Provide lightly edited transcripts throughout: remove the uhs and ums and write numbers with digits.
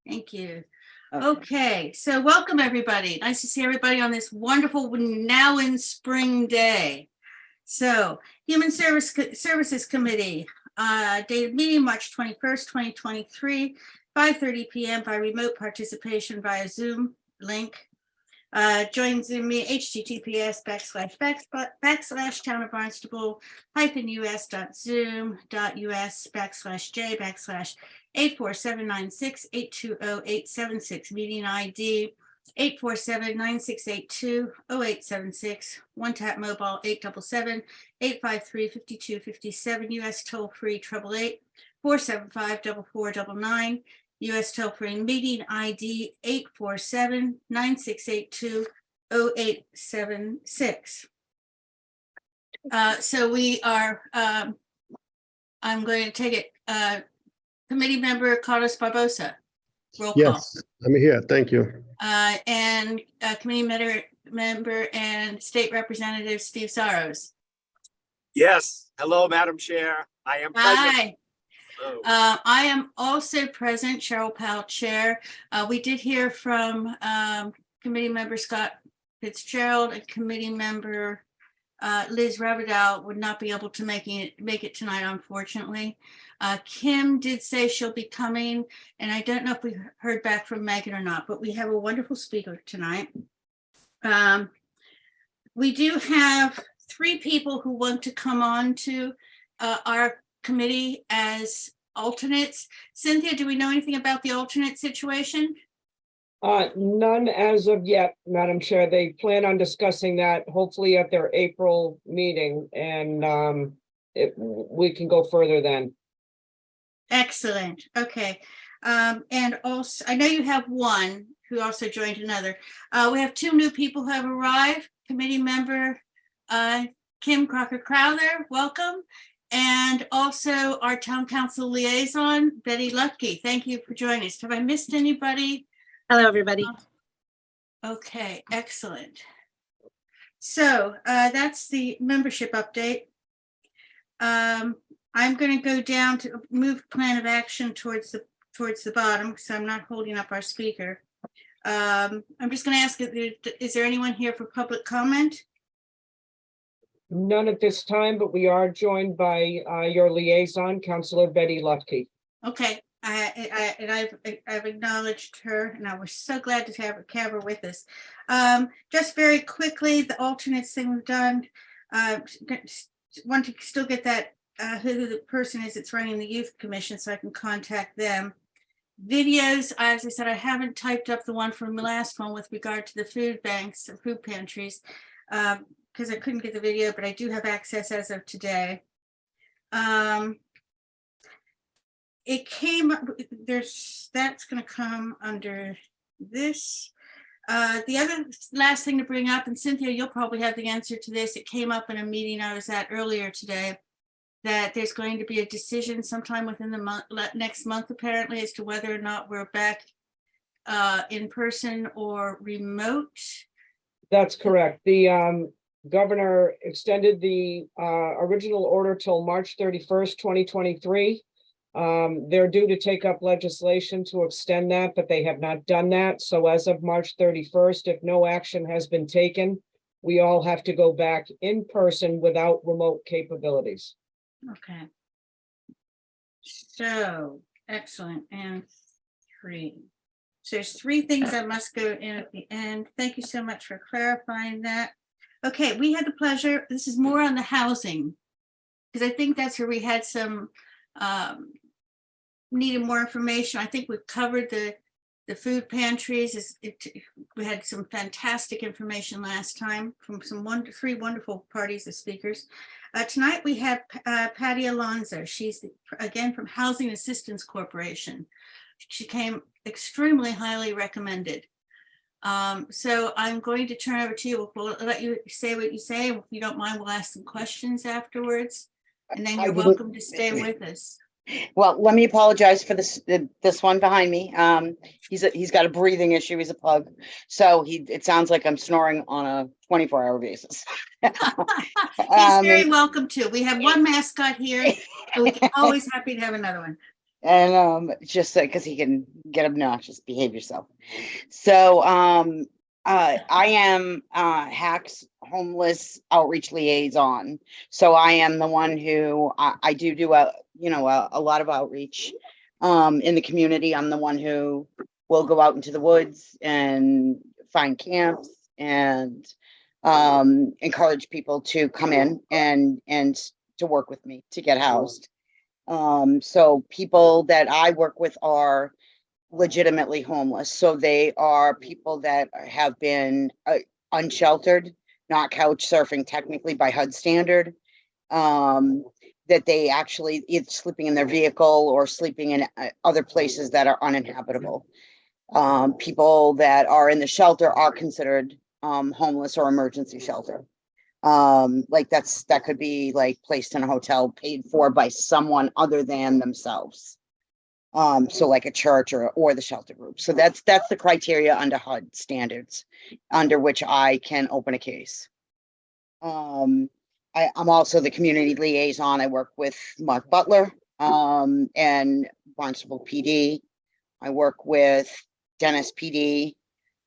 Thank you. Okay. Okay, so welcome everybody. Nice to see everybody on this wonderful now in spring day. So Human Services Committee, dated meeting March 21st, 2023, 5:30 p.m. by remote participation via Zoom link. Join Zoom me https://town of Barnstable us.zoom.us/j/84796820876 meeting ID 847-9682-0876 one tap mobile 877-853-5257 US toll free 888-475-4499 US toll free meeting ID 847-9682-0876. So we are, I'm going to take it, committee member Carlos Barbosa. Roll call. Yes, I'm here. Thank you. And committee member and state representative Steve Sorrows. Yes. Hello, Madam Chair. I am present. Hi. I am also present, Cheryl Powell, Chair. We did hear from committee member Scott Fitzgerald and committee member Liz Rabadell would not be able to make it tonight, unfortunately. Kim did say she'll be coming, and I don't know if we heard back from Megan or not, but we have a wonderful speaker tonight. We do have 3 people who want to come on to our committee as alternates. Cynthia, do we know anything about the alternate situation? None as of yet, Madam Chair. They plan on discussing that hopefully at their April meeting, and we can go further then. Excellent. Okay. And also, I know you have one who also joined another. We have 2 new people who have arrived. Committee member Kim Crocker-Crowther, welcome. And also our town council liaison, Betty Lutke. Thank you for joining us. Have I missed anybody? Hello, everybody. Okay, excellent. So that's the membership update. I'm going to go down to move plan of action towards the bottom because I'm not holding up our speaker. I'm just going to ask, is there anyone here for public comment? None at this time, but we are joined by your liaison, Councilor Betty Lutke. Okay, I've acknowledged her, and I was so glad to have her with us. Just very quickly, the alternates thing we've done. Want to still get that who the person is that's running the youth commission, so I can contact them. Videos, as I said, I haven't typed up the one from the last one with regard to the food banks or food pantries. Because I couldn't get the video, but I do have access as of today. It came, that's going to come under this. The other last thing to bring up, and Cynthia, you'll probably have the answer to this. It came up in a meeting I was at earlier today, that there's going to be a decision sometime within the next month, apparently, as to whether or not we're back in person or remote. That's correct. The governor extended the original order till March 31st, 2023. They're due to take up legislation to extend that, but they have not done that. So as of March 31st, if no action has been taken, we all have to go back in person without remote capabilities. Okay. So, excellent. And 3. So there's 3 things that must go in at the end. Thank you so much for clarifying that. Okay, we had the pleasure, this is more on the housing, because I think that's where we had some, needed more information. I think we've covered the food pantries. We had some fantastic information last time from 3 wonderful parties of speakers. Tonight we have Patty Alonzo. She's again from Housing Assistance Corporation. She came extremely highly recommended. So I'm going to turn over to you. We'll let you say what you say. If you don't mind, we'll ask some questions afterwards, and then you're welcome to stay with us. Well, let me apologize for this one behind me. He's got a breathing issue. He's a pug, so it sounds like I'm snoring on a 24-hour basis. He's very welcome too. We have one mascot here, and we're always happy to have another one. And just because he can get obnoxious, behave yourself. So I am HAC's homeless outreach liaison. So I am the one who I do a lot of outreach in the community. I'm the one who will go out into the woods and find camps and encourage people to come in and to work with me to get housed. So people that I work with are legitimately homeless. So they are people that have been unsheltered, not couch surfing technically by HUD standard. That they actually either sleeping in their vehicle or sleeping in other places that are uninhabitable. People that are in the shelter are considered homeless or emergency shelter. Like that could be like placed in a hotel paid for by someone other than themselves. So like a church or the shelter group. So that's the criteria under HUD standards under which I can open a case. I'm also the community liaison. I work with Mark Butler and Barnstable PD. I work with Dennis PD,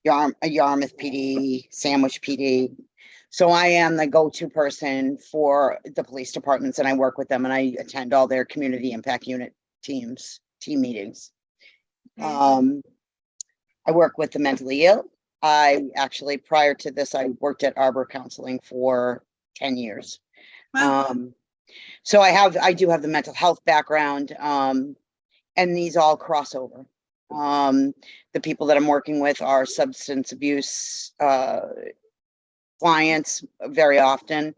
Yarmouth PD, Sandwich PD. So I am the go-to person for the police departments, and I work with them, and I attend all their community impact unit team meetings. I work with the mentally ill. I actually, prior to this, I worked at Arbor Counseling for 10 years. Wow. So I do have the mental health background, and these all cross over. The people that I'm working with are substance abuse clients very often,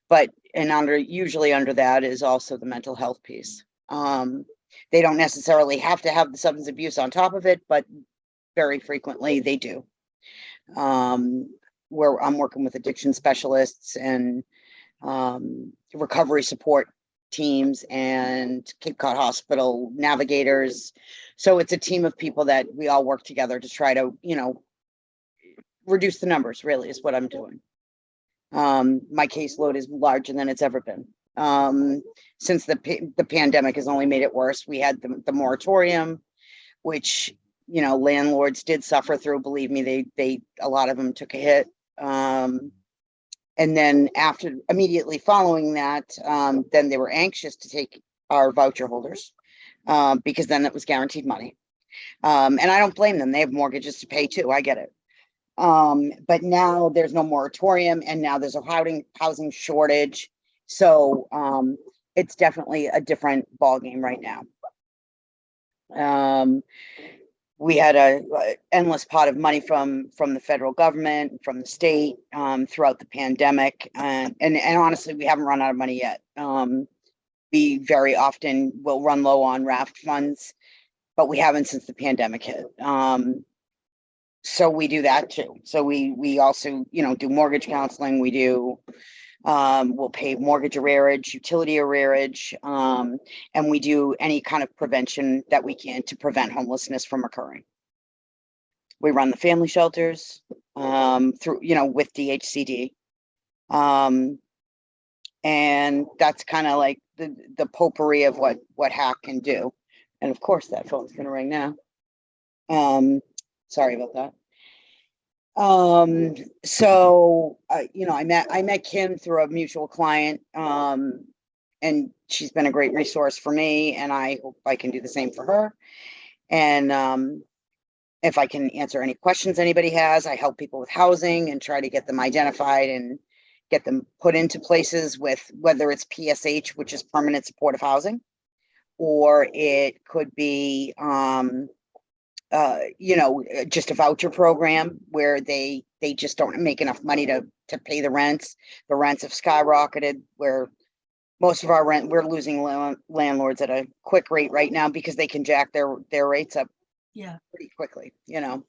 but usually under that is also the mental health piece. They don't necessarily have to have the substance abuse on top of it, but very frequently they do. Where I'm working with addiction specialists and recovery support teams and Cape Cod Hospital navigators. So it's a team of people that we all work together to try to, reduce the numbers, really, is what I'm doing. My caseload is larger than it's ever been. Since the pandemic has only made it worse. We had the moratorium, which, landlords did suffer through. Believe me, a lot of them took a hit. And then immediately following that, then they were anxious to take our voucher holders because then it was guaranteed money. And I don't blame them. They have mortgages to pay too. I get it. But now there's no moratorium and now there's a housing shortage. So it's definitely a different ballgame right now. We had a endless pot of money from the federal government, from the state, throughout the pandemic. And honestly, we haven't run out of money yet. We very often will run low on raft funds, but we haven't since the pandemic hit. So we do that too. So we also, do mortgage counseling. We do, we'll pay mortgage arrearage, utility arrearage, and we do any kind of prevention that we can to prevent homelessness from occurring. We run the family shelters through, with DHCD. And that's kind of like the potpourri of what HAC can do. And of course that phone's gonna ring now. Sorry about that. So I met Kim through a mutual client, and she's been a great resource for me, and I hope I can do the same for her. And if I can answer any questions anybody has, I help people with housing and try to get them identified and get them put into places with, whether it's PSH, which is permanent supportive housing, or it could be just a voucher program where they just don't make enough money to pay the rents. The rents have skyrocketed, where most of our rent, we're losing landlords at a quick rate right now because they can jack their rates up pretty quickly, and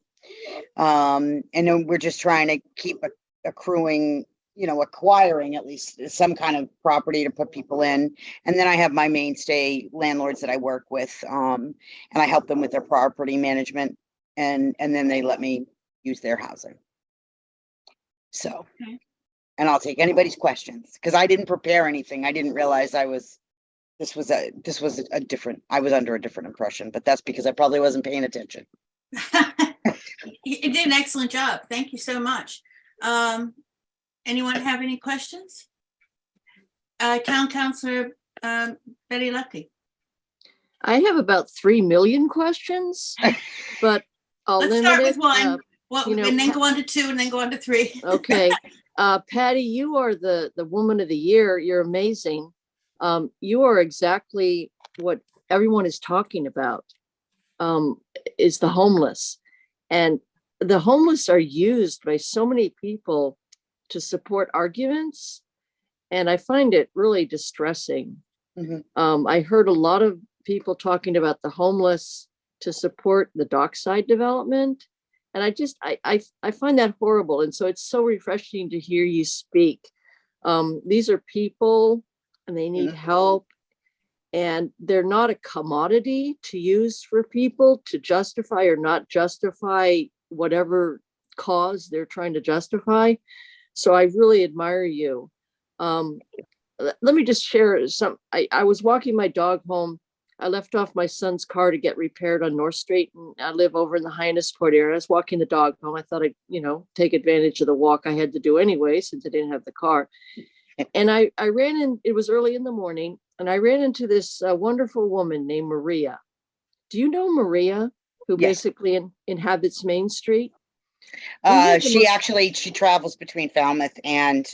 then we're just trying to keep accruing, acquiring at least some kind of property to put people in. And then I have my mainstay landlords that I work with, and I help them with their property management, and then they let me use their housing. So, Okay. and I'll take anybody's questions because I didn't prepare anything. I didn't realize I was this was a different, I was under a different impression, but that's because I probably wasn't paying attention. You did an excellent job. Thank you so much. Anyone have any questions? Town Councilor Betty Lucky. I have about 3 million questions, but I'll Let's limit start it. with one. Well, you know, and then go on to 2 and then go on to 3. Okay. Patty, you are the woman of the year. You're amazing. You are exactly what everyone is talking about, is the homeless. And the homeless are used by so many people to support arguments. And I find it really distressing. Mhm. I heard a lot of people talking about the homeless to support the dockside development. And I find that horrible. And so it's so refreshing to hear you speak. These are people and they need help. And they're not a commodity to use for people to justify or not justify whatever cause they're trying to justify. So I really admire you. Let me just share some. I was walking my dog home. I left off my son's car to get repaired on North Street, and I live over in the Hyannisport area. I was walking the dog home. I thought I'd, take advantage of the walk I had to do anyway, since I didn't have the car. And I ran in, it was early in the morning, and I ran into this wonderful woman named Maria. Do you know Maria, who Yes. basically inhabits Main Street? had the most- She travels between Falmouth and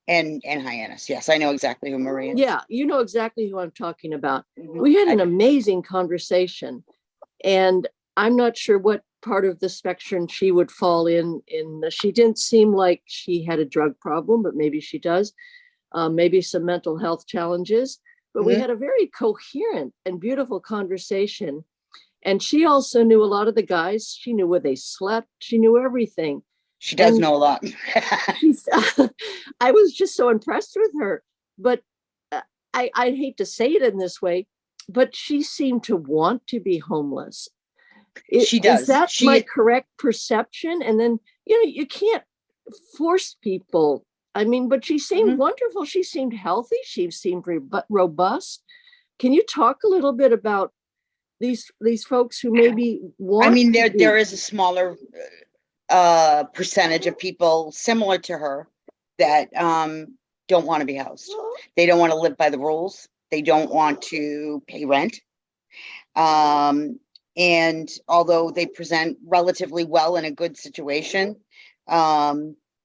Hyannis. Yes, I know exactly who Maria is. Yeah, you know exactly who I'm talking about. Mhm. We had an amazing conversation, and I'm not sure what part of the spectrum she would fall in. She didn't seem like she had a drug problem, but maybe she does. Maybe some mental health challenges. But we Mhm. had a very coherent and beautiful conversation. And she also knew a lot of the guys. She knew where they slept. She knew everything. She does And- know a lot. She's, I was just so impressed with her. But I hate to say it in this way, but she seemed to want to be homeless. She does. Is that my correct perception? And then, you can't force people. I mean, but she seemed Mhm. wonderful. She seemed healthy. She seemed robust. Can you talk a little bit about these folks who maybe want? I mean, to be- there is a smaller percentage of people similar to her that don't want to be housed. They don't want to live by the rules. They don't want to pay rent. And although they present relatively well in a good situation,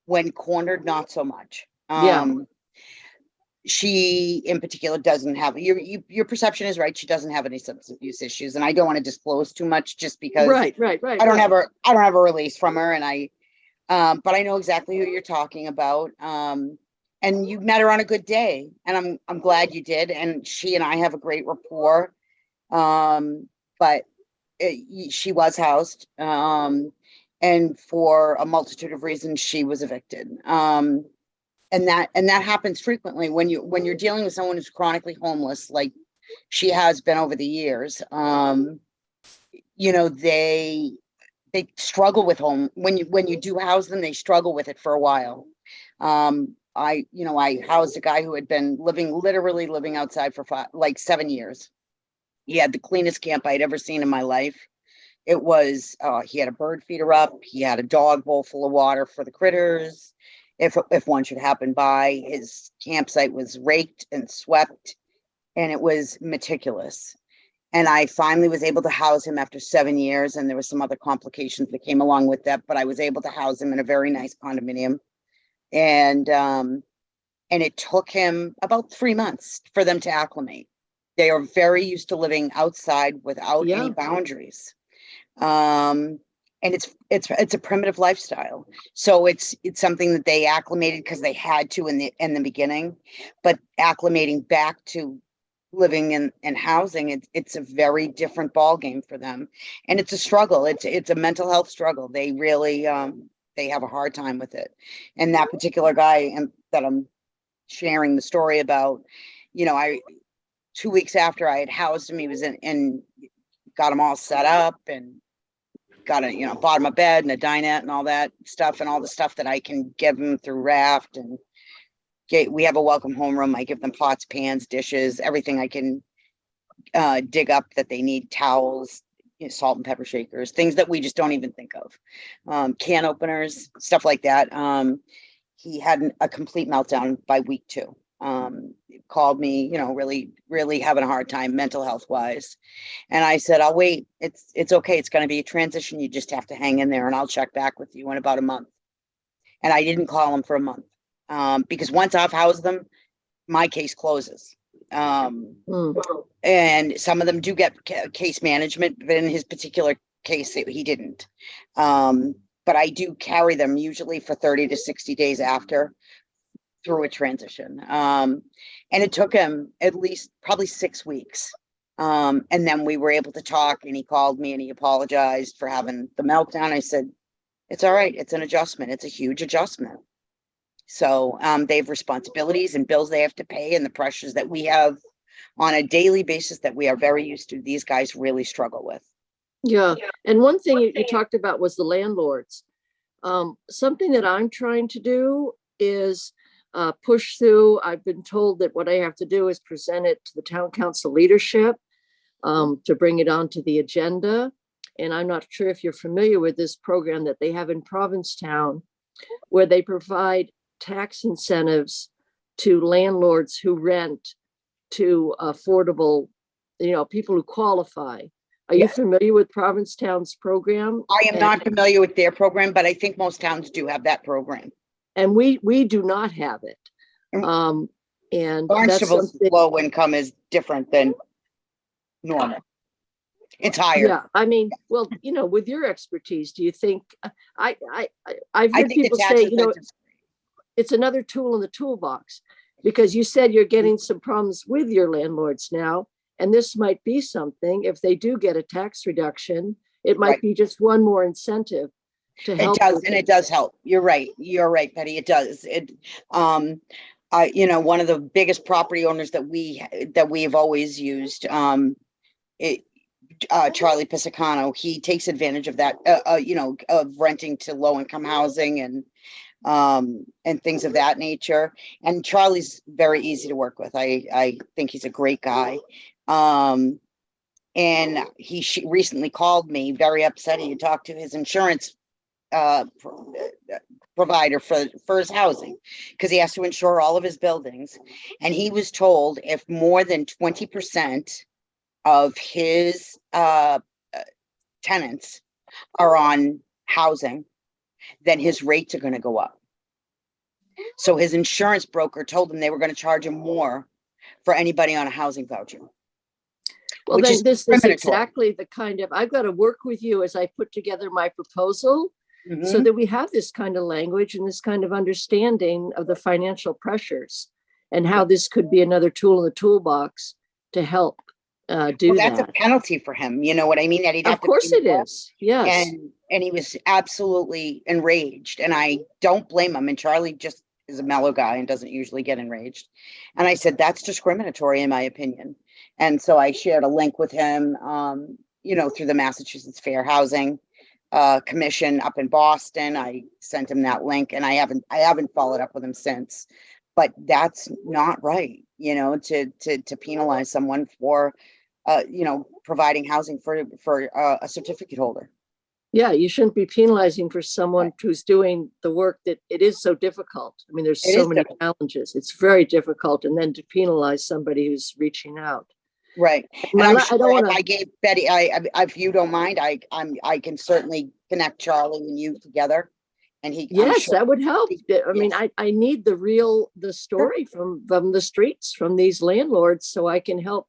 when cornered, not so much. Yeah. She in particular doesn't have your perception is right. She doesn't have any substance abuse issues, and I don't want to disclose too much just because Right. I don't have a release from her, and but I know exactly who you're talking about. And you met her on a good day, and I'm glad you did. And she and I have a great rapport. But she was housed, and for a multitude of reasons, she was evicted. And that happens frequently when you're dealing with someone who's chronically homeless, like she has been over the years. They struggle with home when you do house them. They struggle with it for a while. I housed a guy who had been literally living outside for 7 years. He had the cleanest camp I'd ever seen in my life. It was, he had a bird feeder up. He had a dog bowl full of water for the critters. If one should happen by, his campsite was raked and swept, and it was meticulous. And I finally was able to house him after 7 years, and there were some other complications that came along with that, but I was able to house him in a very nice condominium. And it took him about 3 months for them to acclimate. They are very used to living outside without any boundaries. And it's a primitive lifestyle. So it's something that they acclimated because they had to in the beginning, but acclimating back to living in housing, it's a very different ball game for them. And it's a struggle. It's a mental health struggle. They really they have a hard time with it. And that particular guy that I'm sharing the story about, 2 weeks after I had housed him, he was in got him all set up and got bought him a bed and a dinette and all that stuff, and all the stuff that I can give him through Raft, and we have a welcome home room. I give them pots, pans, dishes, everything I can dig up that they need, towels, salt and pepper shakers, things that we just don't even think of. Can openers, stuff like that. He had a complete meltdown by week 2. Called me, really having a hard time mental health wise. And I said, I'll wait. It's okay. It's going to be a transition. You just have to hang in there and I'll check back with you in about a month. And I didn't call him for a month because once I've housed them, my case closes. And some of them do get case management, but in his particular case, he didn't. But I do carry them usually for 30 to 60 days after through a transition. And it took him at least probably 6 weeks. And then we were able to talk and he called me and he apologized for having the meltdown. I said, it's all right. It's an adjustment. It's a huge adjustment. So they have responsibilities and bills they have to pay and the pressures that we have on a daily basis that we are very used to. These guys really struggle with. Yeah. And one thing you talked about was the landlords. Something that I'm trying to do is push through. I've been told that what I have to do is present it to the town council leadership to bring it onto the agenda. And I'm not sure if you're familiar with this program that they have in Provincetown, where they provide tax incentives to landlords who rent to affordable, people who qualify. Are you familiar with Provincetown's program? I am not familiar with their program, but I think most towns do have that program. And we do not have it. And Barnstable's low income is different than normal. It's higher. Yeah, I mean, well, with your expertise, do you think I've heard people say, it's another tool in the toolbox, because you said you're getting some problems with your landlords now, and this might be something. If they do get a tax reduction, it might be just one more incentive to help. It does, and it does help. You're right, Betty. It does. One of the biggest property owners that we have always used, Charlie Pisacano, he takes advantage of that, of renting to low income housing and things of that nature. And Charlie's very easy to work with. I think he's a great guy. And she recently called me very upset. He talked to his insurance provider for his housing because he has to insure all of his buildings. And he was told if more than 20% of his tenants are on housing, then his rates are going to go up. So his insurance broker told him they were going to charge him more for anybody on a housing voucher. Well, then this is exactly the kind of, I've got to work with you as I put together my proposal so that we have this kind of language and this kind of understanding of the financial pressures and how this could be another tool in the toolbox to help do that. That's a penalty for him. You know what I mean? That he'd have of course it is. Yes. And he was absolutely enraged, and I don't blame him. And Charlie just is a mellow guy and doesn't usually get enraged. And I said, that's discriminatory in my opinion. And so I shared a link with him, through the Massachusetts Fair Housing Commission up in Boston. I sent him that link, and I haven't followed up with him since. But that's not right, to penalize someone for providing housing for a certificate holder. Yeah, you shouldn't be penalizing for someone who's doing the work that it is so difficult. I mean, there's so many challenges. It's very difficult. And then to penalize somebody who's reaching out. Right. And I'm sure if I gave Betty, if you don't mind, I can certainly connect Charlie and you together. And that would help. I mean, I need the story from the streets, from these landlords, so I can help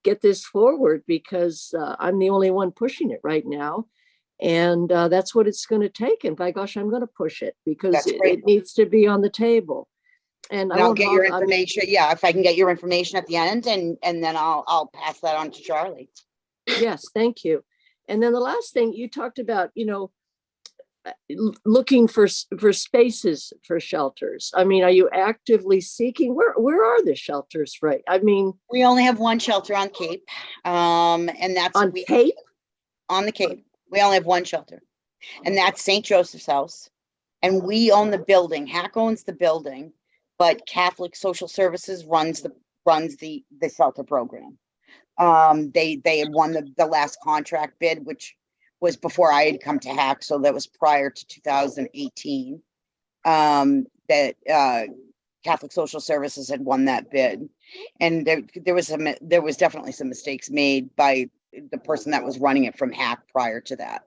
get this forward, because I'm the only one pushing it right now. And that's what it's going to take. And by gosh, I'm going to push it because it needs to be on the table. And I'll get your information. If I can get your information at the end, and then I'll pass that on to Charlie. Yes, thank you. And then the last thing you talked about, looking for spaces for shelters. I mean, are you actively seeking? Where are the shelters? Right. I mean, we only have one shelter on Cape, and that's on Cape. On the Cape, we only have one shelter, and that's St. Joseph's House, and we own the building. Hack owns the building. but Catholic Social Services runs the shelter program. They had won the last contract bid, which was before I had come to HAC, so that was prior to 2018. That Catholic Social Services had won that bid, and there was definitely some mistakes made by the person that was running it from HAC prior to that.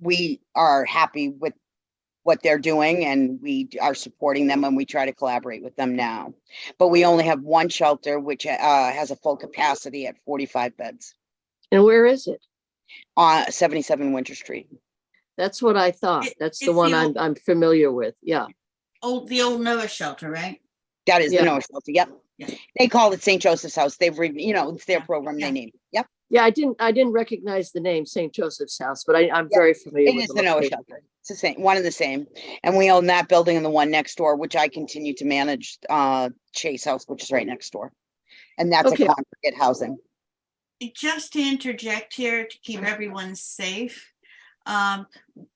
We are happy with what they're doing, and we are supporting them, and we try to collaborate with them now. But we only have one shelter, which has a full capacity at 45 beds And where is it? on 77 Winter Street. That's what I thought. It- That's the it's one the old- I'm familiar with. Yeah. The old Noah shelter, right? That is Yeah. the Noah shelter. Yep. Yeah. They call it St. Joseph's House. It's their Yeah, program yeah. they named. Yep. Yeah, I didn't recognize the name St. Joseph's House, but I'm Yeah, very familiar It with is the Noah location. shelter. It's the same, one and the same. And we own that building and the one next door, which I continue to manage, Chase House, which is right next door. And that's a Okay. congregate housing. Just to interject here to keep everyone safe.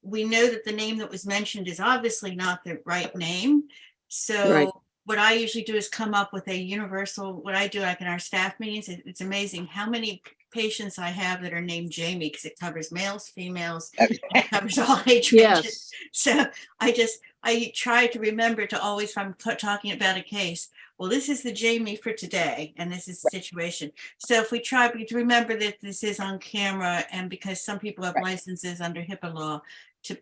We know that the name that was mentioned is obviously not the right name. Right. So what I usually do is come up with a universal, what I do like in our staff meetings, it's amazing how many patients I have that are named Jamie, because it covers males, females, it covers all age ranges. Yes. So I try to remember to always, if I'm talking about a case, well, this is the Jamie for today, and this is the situation. So if we try to remember that this is on camera, and because some people have Right. licenses under HIPAA law, to,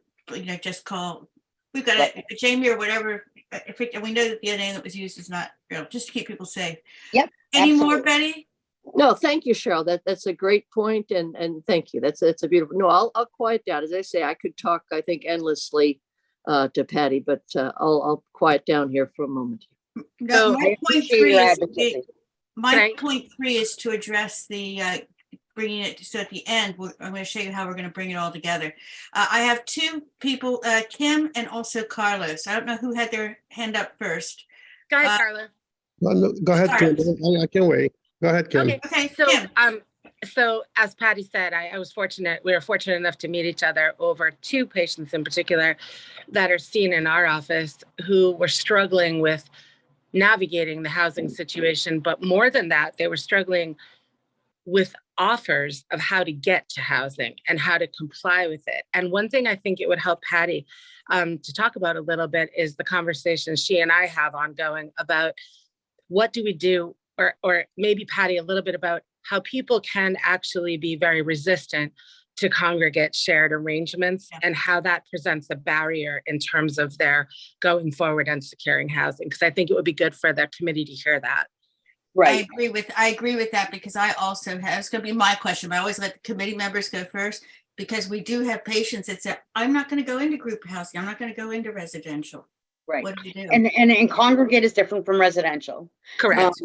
just call, we've got Right. a Jamie or whatever, and we know that the other name that was used is not real, just to keep people safe. Yep, Any more, absolutely. Betty? No, thank you, Cheryl. That's a great point, and thank you. That's a beautiful. No, I'll quiet down. As I say, I could talk, I think, endlessly to Patty, but I'll quiet down here for a moment. No, So- my I point appreciate three your is, advocacy. my Can I- point three is to address the, bringing it, so at the end, I'm going to show you how we're going to bring it all together. I have two people, Kim and also Carlos. I don't know who had their hand up first. Go ahead, Uh, Carla. No, go ahead, Kim. I can wait. Go ahead, Kim. Okay, Okay, so, Kim. so as Patty said, we were fortunate enough to meet each other over two patients in particular that are seen in our office who were struggling with navigating the housing situation. But more than that, they were struggling with offers of how to get to housing and how to comply with it. And one thing I think it would help Patty to talk about a little bit is the conversation she and I have ongoing about what do we do, or maybe Patty, a little bit about how people can actually be very resistant to congregate shared arrangements, Yeah. and how that presents a barrier in terms of their going forward and securing housing. Because I think it would be good for the committee to hear that. Right. I agree with that, because I also have, it's going to be my question, but I always let the committee members go first, because we do have patients that say, I'm not going to go into group housing. I'm not going to go into residential. Right. What do you do? And congregate is different from residential. Correct.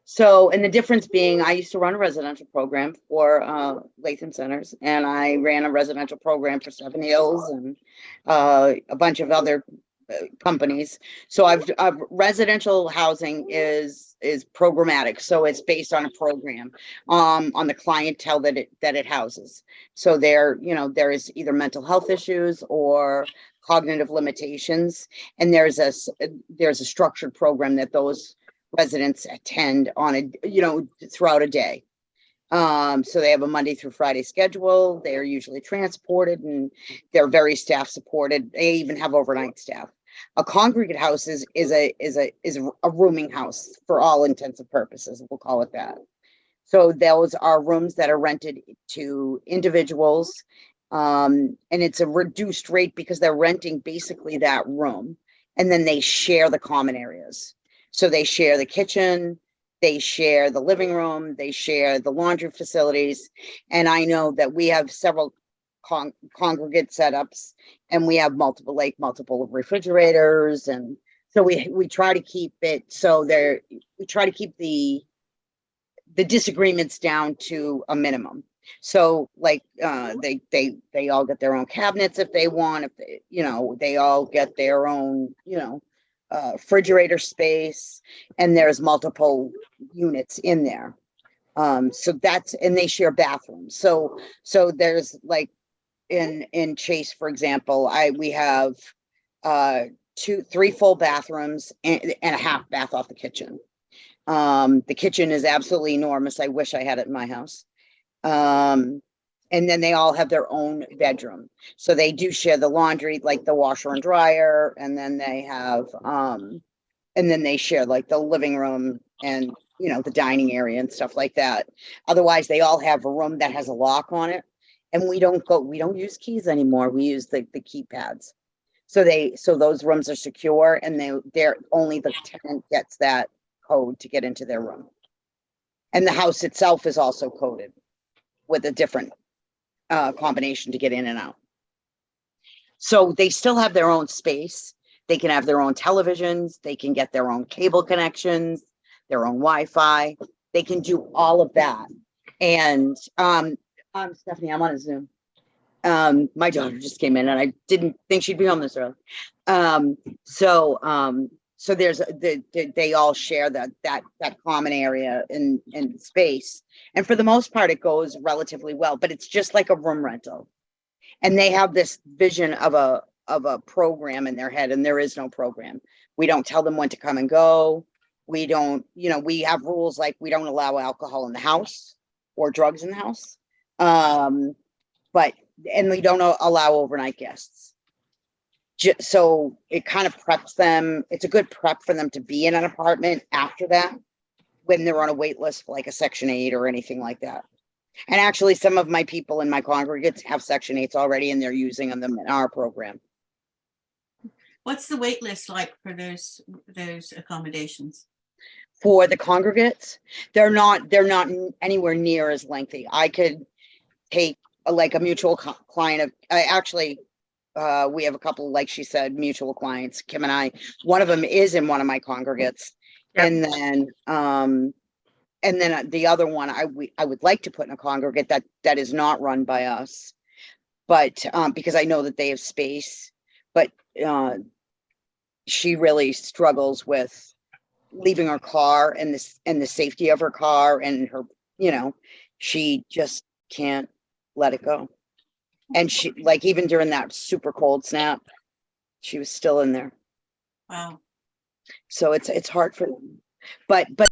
So, and the difference being, I used to run a residential program for Latham Centers, and I ran a residential program for Seven Hills and a bunch of other companies. So I've residential housing is programmatic, so it's based on a program on the clientele that it houses. So there is either mental health issues or cognitive limitations, and there's a structured program that those residents attend on throughout a day. So they have a Monday through Friday schedule. They're usually transported, and they're very staff supported. They even have overnight staff. A congregate house is a rooming house for all intents and purposes. We'll call it that. So those are rooms that are rented to individuals, and it's a reduced rate because they're renting basically that room, and then they share the common areas. So they share the kitchen, they share the living room, they share the laundry facilities. And I know that we have several congregate setups, and we have multiple refrigerators. And so we try to keep it so we try to keep the disagreements down to a minimum. So like they all get their own cabinets if they want, they all get their own, refrigerator space, and there's multiple units in there. So and they share bathrooms. So there's like in Chase, for example, we have three full bathrooms and a half bath off the kitchen. The kitchen is absolutely enormous. I wish I had it in my house. And then they all have their own bedroom. So they do share the laundry, like the washer and dryer, and then they have and then they share like the living room and the dining area and stuff like that. Otherwise, they all have a room that has a lock on it. And we don't use keys anymore. We use the keypads. So those rooms are secure, and they're only the tenant gets that code to get into their room. And the house itself is also coded with a different combination to get in and out. So they still have their own space. They can have their own televisions. They can get their own cable connections, their own Wi-Fi. They can do all of that. And Stephanie, I'm on a Zoom. My daughter just came in, and I didn't think she'd be home this early. So there's they all share that common area and space, and for the most part, it goes relatively well. But it's just like a room rental, and they have this vision of a program in their head, and there is no program. We don't tell them when to come and go. We don't, we have rules like we don't allow alcohol in the house or drugs in the house, and we don't allow overnight guests. So it kind of preps them. It's a good prep for them to be in an apartment after that, when they're on a wait list for like a Section 8 or anything like that. And actually, some of my people in my congregates have Section 8s already, and they're using them in our program. What's the wait list like for those accommodations? For the congregates, they're not anywhere near as lengthy. I could take like a mutual client of, we have a couple, like she said, mutual clients, Kim and I. One of them is in one of my congregates. Yep. And then the other one I would like to put in a congregate that is not run by us, but because I know that they have space, but she really struggles with leaving her car and the safety of her car, and her, she just can't let it go. And she, like, even during that super cold snap, she was still in there. Wow. So it's hard for them, but